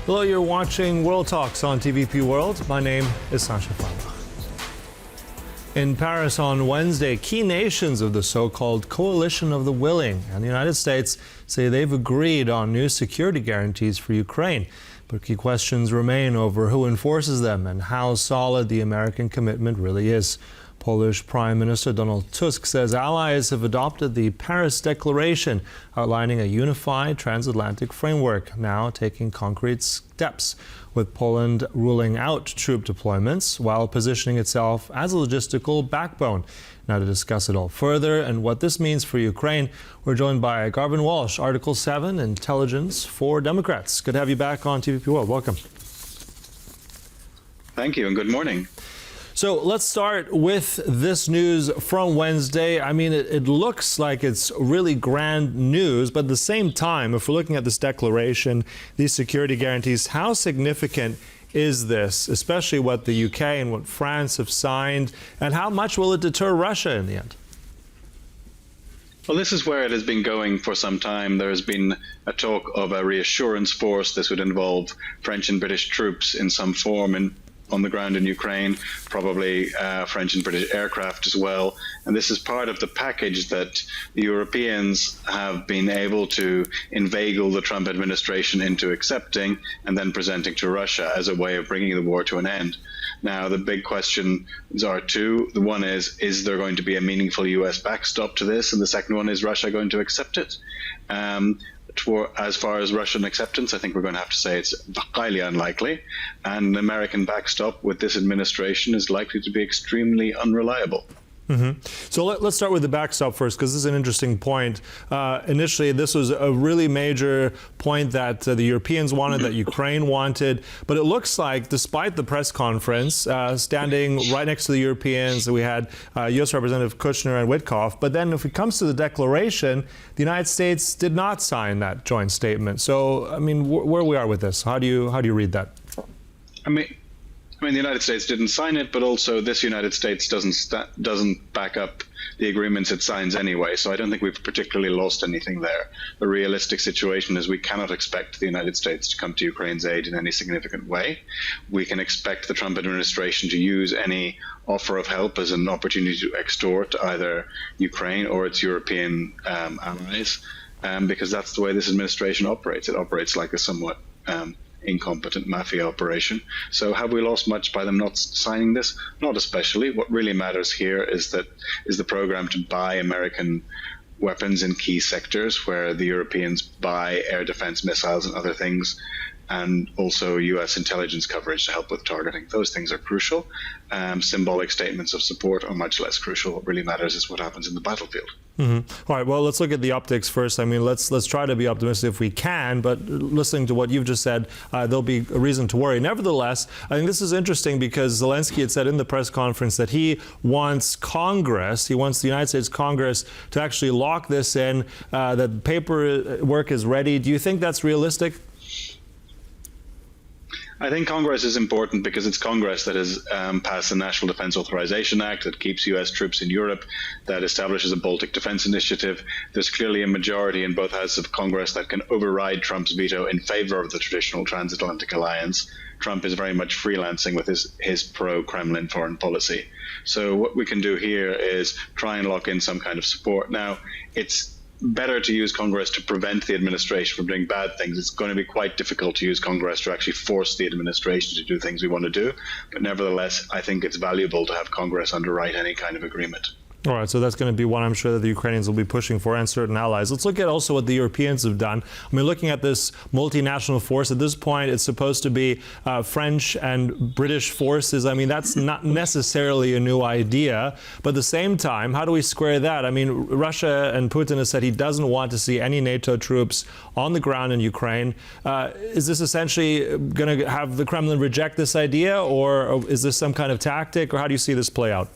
Hello, you're watching World Talks on TVP World. My name is Sacha Farmer. In Paris on Wednesday, key nations of the so-called Coalition of the Willing and the United States say they've agreed on new security guarantees for Ukraine. But key questions remain over who enforces them and how solid the American commitment really is. Polish Prime Minister Donald Tusk says allies have adopted the Paris Declaration, outlining a unified transatlantic framework, now taking concrete steps, with Poland ruling out troop deployments while positioning itself as a logistical backbone. Now to discuss it all further and what this means for Ukraine, we're joined by Garvan Walshe, Article7 Intelligence for Democrats. Good to have you back on TVP World. Welcome. Thank you and good morning. So let's start with this news from Wednesday. I mean, it looks like it's really grand news, but at the same time, if we're looking at this declaration, these security guarantees, how significant is this, especially what the UK and what France have signed, and how much will it deter Russia in the end? Well, this is where it has been going for some time. There has been a talk of a reassurance force. This would involve French and British troops in some form on the ground in Ukraine, probably French and British aircraft as well. And this is part of the package that the Europeans have been able to inveigle the Trump administration into accepting and then presenting to Russia as a way of bringing the war to an end. Now, the big questions are two. The one is there going to be a meaningful U.S. backstop to this? And the second one, is Russia going to accept it? As far as Russian acceptance, I think we're going to have to say it's highly unlikely. And an American backstop with this administration is likely to be extremely unreliable. So let's start with the backstop first, because this is an interesting point. Initially, this was a really major point that the Europeans wanted, that Ukraine wanted. But it looks like, despite the press conference, standing right next to the Europeans, we had U.S. Representative Kushner and Witkoff. But then if it comes to the declaration, the United States did not sign that joint statement. So, I mean, where we are with this, how do you read that? I mean, the United States didn't sign it, but also this United States doesn't back up the agreements it signs anyway. So I don't think we've particularly lost anything there. The realistic situation is we cannot expect the United States to come to Ukraine's aid in any significant way. We can expect the Trump administration to use any offer of help as an opportunity to extort either Ukraine or its European allies, because that's the way this administration operates. It operates like a somewhat incompetent mafia operation. So have we lost much by them not signing this? Not especially. What really matters here is the program to buy American weapons in key sectors where the Europeans buy air defense missiles and other things, and also U.S. intelligence coverage to help with targeting. Those things are crucial. Symbolic statements of support are much less crucial. What really matters is what happens in the battlefield. All right, well, let's look at the optics first. I mean, let's try to be optimistic if we can, but listening to what you've just said, there'll be a reason to worry. Nevertheless, I think this is interesting because Zelensky had said in the press conference that he wants Congress, he wants the United States Congress to actually lock this in, that paperwork is ready. Do you think that's realistic? I think Congress is important because it's Congress that has passed the National Defense Authorization Act that keeps U.S. troops in Europe, that establishes a Baltic Defense Initiative. There's clearly a majority in both houses of Congress that can override Trump's veto in favor of the traditional transatlantic alliance. Trump is very much freelancing with his pro-Kremlin foreign policy. So what we can do here is try and lock in some kind of support. Now, it's better to use Congress to prevent the administration from doing bad things. It's going to be quite difficult to use Congress to actually force the administration to do things we want to do. But nevertheless, I think it's valuable to have Congress underwrite any kind of agreement. All right, so that's going to be one I'm sure that the Ukrainians will be pushing for, and certain allies. Let's look at also what the Europeans have done. I mean, looking at this multinational force, at this point, it's supposed to be French and British forces. I mean, that's not necessarily a new idea. But at the same time, how do we square that? I mean, Russia and Putin has said he doesn't want to see any NATO troops on the ground in Ukraine. Is this essentially going to have the Kremlin reject this idea, or is this some kind of tactic, or how do you see this play out?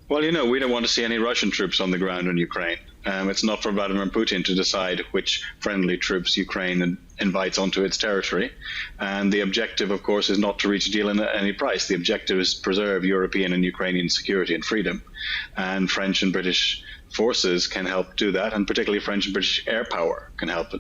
Well, we don't want to see any Russian troops on the ground in Ukraine. It's not for Vladimir Putin to decide which friendly troops Ukraine invites onto its territory. And the objective, of course, is not to reach a deal at any price. The objective is to preserve European and Ukrainian security and freedom. And French and British forces can help do that, and particularly French and British air power can help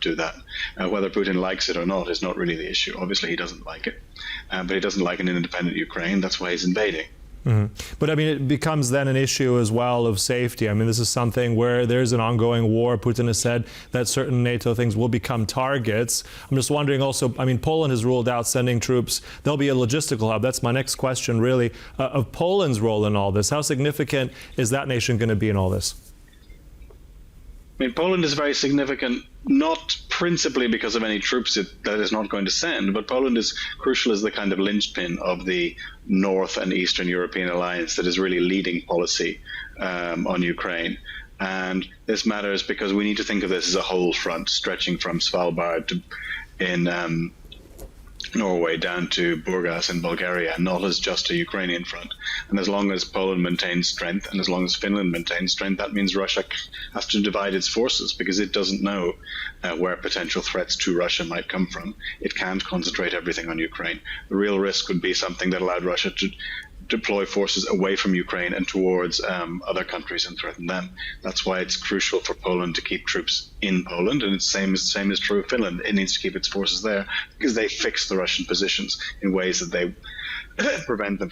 do that. Whether Putin likes it or not is not really the issue. Obviously, he doesn't like it, but he doesn't like an independent Ukraine. That's why he's invading. Mm-hmm. But I mean, it becomes then an issue as well of safety. I mean, this is something where there's an ongoing war. Putin has said that certain NATO things will become targets. I'm just wondering also, I mean, Poland has ruled out sending troops. There'll be a logistical hub. That's my next question, really, of Poland's role in all this. How significant is that nation going to be in all this? I mean, Poland is very significant, not principally because of any troops that it's not going to send, but Poland is crucial as the kind of linchpin of the North and Eastern European alliance that is really leading policy on Ukraine. And this matters because we need to think of this as a whole front, stretching from Svalbard to in Norway down to Burgas in Bulgaria, not as just a Ukrainian front. And as long as Poland maintains strength and as long as Finland maintains strength, that means Russia has to divide its forces because it doesn't know where potential threats to Russia might come from. It can't concentrate everything on Ukraine. The real risk would be something that allowed Russia to deploy forces away from Ukraine and towards other countries and threaten them. That's why it's crucial for Poland to keep troops in Poland, and it's same is true of Finland. It needs to keep its forces there because they fix the Russian positions in ways that they prevent them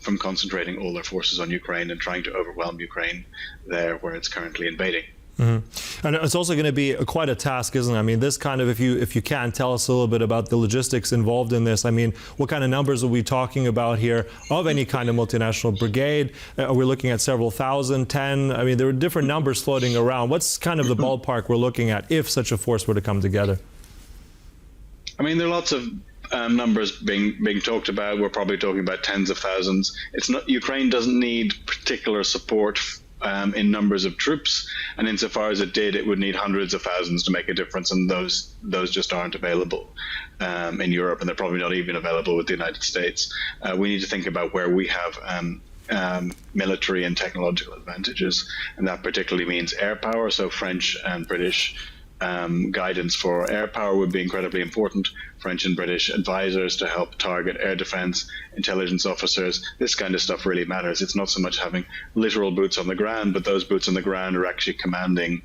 from concentrating all their forces on Ukraine and trying to overwhelm Ukraine there where it's currently invading. Mm-hmm. And it's also going to be quite a task, isn't it? I mean, this kind of, if you can, tell us a little bit about the logistics involved in this. I mean, what kind of numbers are we talking about here of any kind of multinational brigade? Are we looking at several thousand, 10? I mean, there are different numbers floating around. What's kind of the ballpark we're looking at if such a force were to come together? I mean, there are lots of numbers being talked about. We're probably talking about tens of thousands. It's not, Ukraine doesn't need particular support in numbers of troops, and insofar as it did, it would need hundreds of thousands to make a difference, and those just aren't available in Europe, and they're probably not even available with the United States. We need to think about where we have military and technological advantages, and that particularly means air power. So French and British guidance for air power would be incredibly important. French and British advisors to help target air defense, intelligence officers. This kind of stuff really matters. It's not so much having literal boots on the ground, but those boots on the ground are actually commanding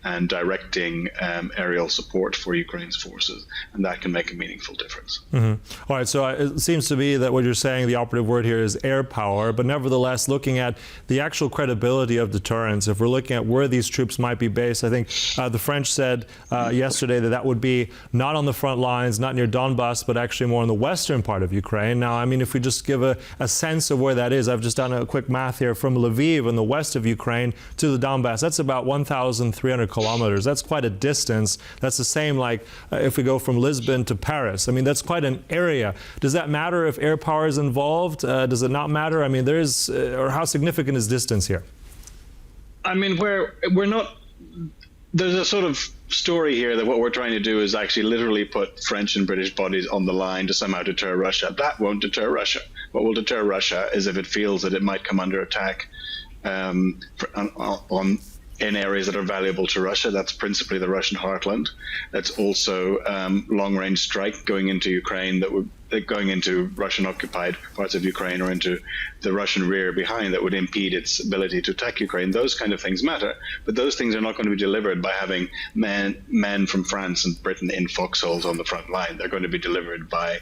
and directing aerial support for Ukraine's forces, and that can make a meaningful difference. Mm-hmm. All right, so it seems to me that what you're saying, the operative word here is air power, but nevertheless, looking at the actual credibility of deterrence, if we're looking at where these troops might be based, I think the French said yesterday that would be not on the front lines, not near Donbass, but actually more in the western part of Ukraine. Now, I mean, if we just give a sense of where that is, I've just done a quick math here, from Lviv in the west of Ukraine to the Donbass, that's about 1,300 kilometers. That's quite a distance. That's the same like if we go from Lisbon to Paris. I mean, that's quite an area. Does that matter if air power is involved? Does it not matter? I mean, or how significant is distance here? I mean, we're not... There's a sort of story here that what we're trying to do is actually literally put French and British bodies on the line to somehow deter Russia. That won't deter Russia. What will deter Russia is if it feels that it might come under attack in areas that are valuable to Russia. That's principally the Russian heartland. That's also long-range strike going into Ukraine, going into Russian-occupied parts of Ukraine or into the Russian rear behind, that would impede its ability to attack Ukraine. Those kind of things matter, but those things are not going to be delivered by having men from France and Britain in foxholes on the front line. They're going to be delivered by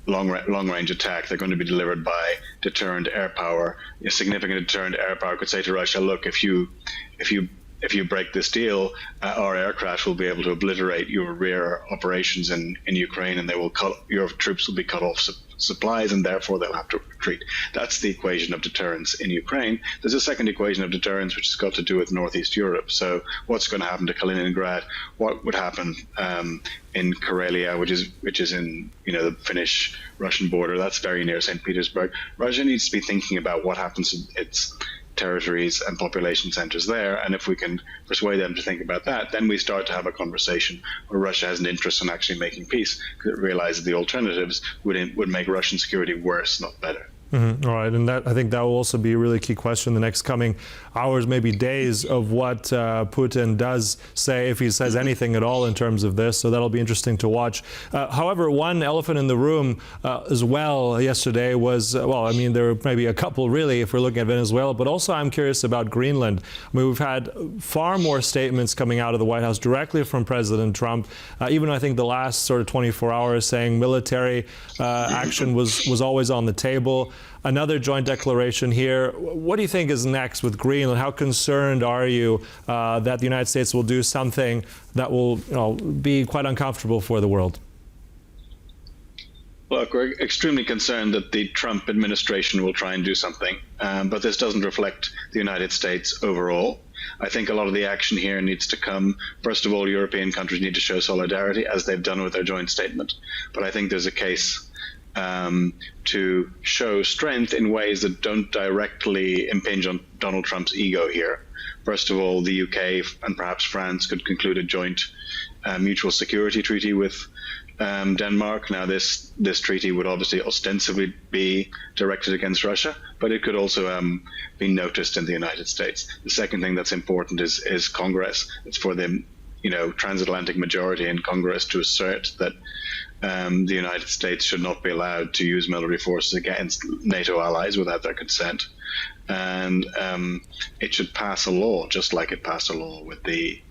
long-range attack. They're going to be delivered by deterrent air power. A significant deterrent air power could say to Russia, look, if you break this deal, our aircraft will be able to obliterate your rear operations in Ukraine, and your troops will be cut off supplies, and therefore they'll have to retreat. That's the equation of deterrence in Ukraine. There's a second equation of deterrence, which has got to do with Northeast Europe. So what's going to happen to Kaliningrad? What would happen in Karelia, which is in the Finnish-Russian border? That's very near St. Petersburg. Russia needs to be thinking about what happens to its territories and population centers there, and if we can persuade them to think about that, then we start to have a conversation where Russia has an interest in actually making peace, because it realizes the alternatives would make Russian security worse, not better. All right, and I think that will also be a really key question in the next coming hours, maybe days, of what Putin does say, if he says anything at all in terms of this. So that'll be interesting to watch. However, one elephant in the room as well yesterday was, well, I mean, there were maybe a couple really if we're looking at Venezuela, but also I'm curious about Greenland. I mean, we've had far more statements coming out of the White House directly from President Trump, even I think the last sort of 24 hours, saying military action was always on the table. Another joint declaration here. What do you think is next with Greenland? How concerned are you that the United States will do something that will be quite uncomfortable for the world? Look, we're extremely concerned that the Trump administration will try and do something, but this doesn't reflect the United States overall. I think a lot of the action here needs to come. First of all, European countries need to show solidarity, as they've done with their joint statement. But I think there's a case to show strength in ways that don't directly impinge on Donald Trump's ego here. First of all, the UK and perhaps France could conclude a joint mutual security treaty with Denmark. Now, this treaty would obviously ostensibly be directed against Russia, but it could also be noticed in the United States. The second thing that's important is Congress. It's for the transatlantic majority in Congress to assert that the United States should not be allowed to use military forces against NATO allies without their consent, and it should pass a law, just like it passed a law with the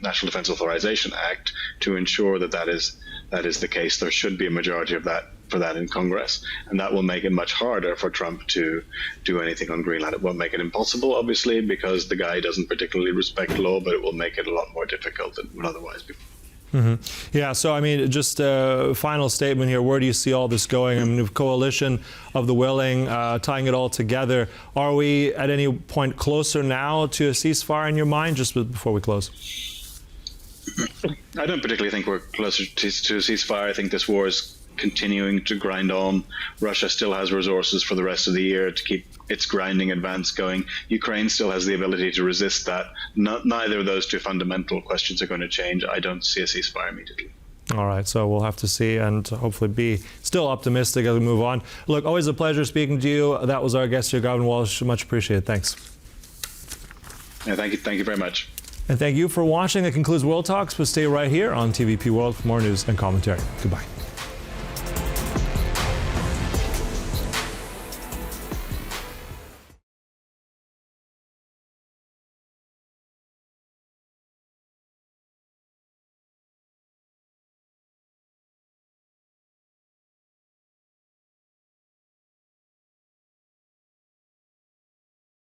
National Defense Authorization Act, to ensure that is the case. There should be a majority for that in Congress, and that will make it much harder for Trump to do anything on Greenland. It won't make it impossible, obviously, because the guy doesn't particularly respect law, but it will make it a lot more difficult than it would otherwise be. Yeah, so I mean, just a final statement here. Where do you see all this going? I mean, the coalition of the willing, tying it all together. Are we at any point closer now to a ceasefire in your mind, just before we close? I don't particularly think we're closer to a ceasefire. I think this war is continuing to grind on. Russia still has resources for the rest of the year to keep its grinding advance going. Ukraine still has the ability to resist that. Neither of those two fundamental questions are going to change. I don't see a ceasefire immediately. All right, so we'll have to see and hopefully be still optimistic as we move on. Look, always a pleasure speaking to you. That was our guest here, Garvan Walshe. Much appreciated. Thanks. Yeah, thank you very much. And thank you for watching. That concludes World Talks, but stay right here on TVP World for more news and commentary. Goodbye.